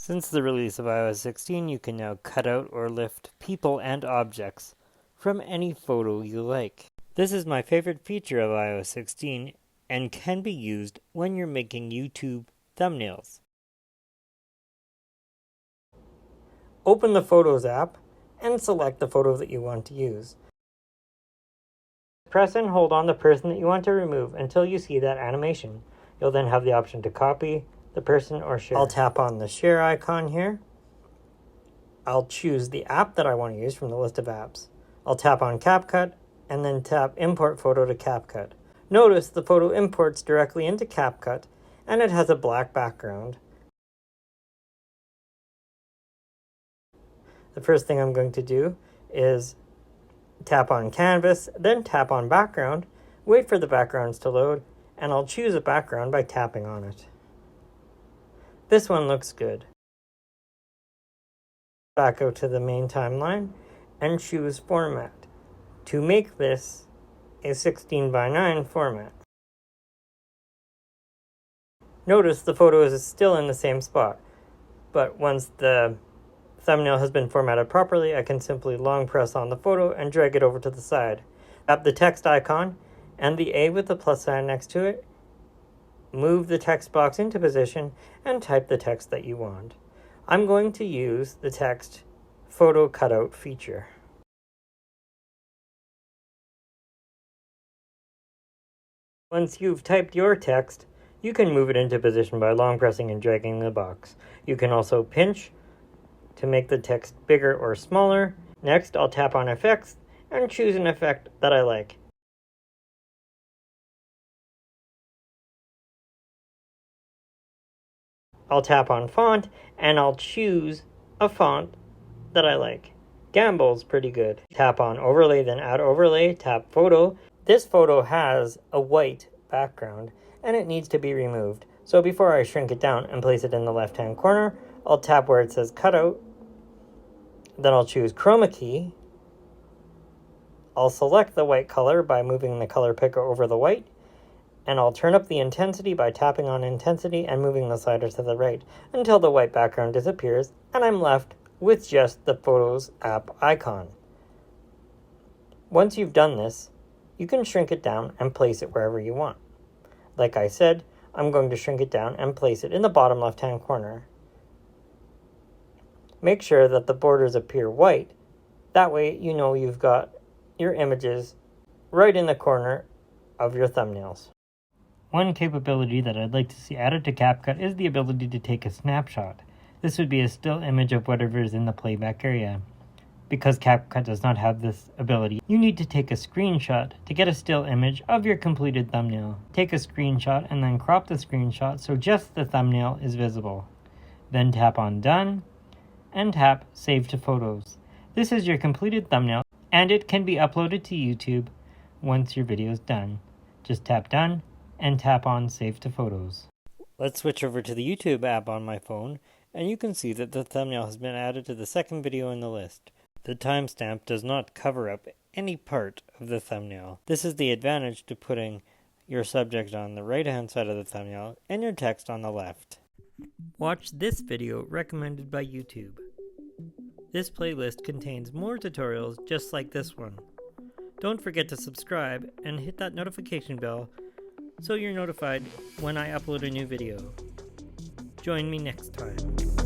Since the release of iOS 16, you can now cut out or lift people and objects from any photo you like. This is my favorite feature of iOS 16 and can be used when you're making YouTube thumbnails. Open the Photos app and select the photo that you want to use. Press and hold on the person that you want to remove until you see that animation. You'll then have the option to copy the person or share. I'll tap on the share icon here. I'll choose the app that I want to use from the list of apps. I'll tap on CapCut and then tap Import Photo to CapCut. Notice the photo imports directly into CapCut and it has a black background. The first thing I'm going to do is tap on Canvas, then tap on Background, wait for the backgrounds to load, and I'll choose a background by tapping on it. This one looks good. Back out to the main timeline and choose Format to make this a 16:9 format. Notice the photo is still in the same spot, but once the thumbnail has been formatted properly, I can simply long press on the photo and drag it over to the side. Tap the text icon and the A with the plus sign next to it. Move the text box into position and type the text that you want. I'm going to use the text photo cutout feature. Once you've typed your text, you can move it into position by long pressing and dragging the box. You can also pinch to make the text bigger or smaller. Next, I'll tap on Effects and choose an effect that I like. I'll tap on Font and I'll choose a font that I like. Gamble's pretty good. Tap on Overlay, then Add Overlay, tap Photo. This photo has a white background and it needs to be removed. So before I shrink it down and place it in the left-hand corner, I'll tap where it says Cutout. Then I'll choose Chroma Key. I'll select the white color by moving the color picker over the white. And I'll turn up the intensity by tapping on intensity and moving the slider to the right until the white background disappears and I'm left with just the Photos app icon. Once you've done this, you can shrink it down and place it wherever you want. Like I said, I'm going to shrink it down and place it in the bottom left-hand corner. Make sure that the borders appear white. That way you know you've got your images right in the corner of your thumbnails. One capability that I'd like to see added to CapCut is the ability to take a snapshot. This would be a still image of whatever is in the playback area. Because CapCut does not have this ability, you need to take a screenshot to get a still image of your completed thumbnail. Take a screenshot and then crop the screenshot so just the thumbnail is visible. Then tap on Done and tap Save to Photos. This is your completed thumbnail and it can be uploaded to YouTube once your video is done. Just tap Done and tap on Save to Photos. Let's switch over to the YouTube app on my phone, and you can see that the thumbnail has been added to the second video in the list. The timestamp does not cover up any part of the thumbnail. This is the advantage to putting your subject on the right-hand side of the thumbnail and your text on the left. Watch this video recommended by YouTube. This playlist contains more tutorials just like this one. Don't forget to subscribe and hit that notification bell so you're notified when I upload a new video. Join me next time.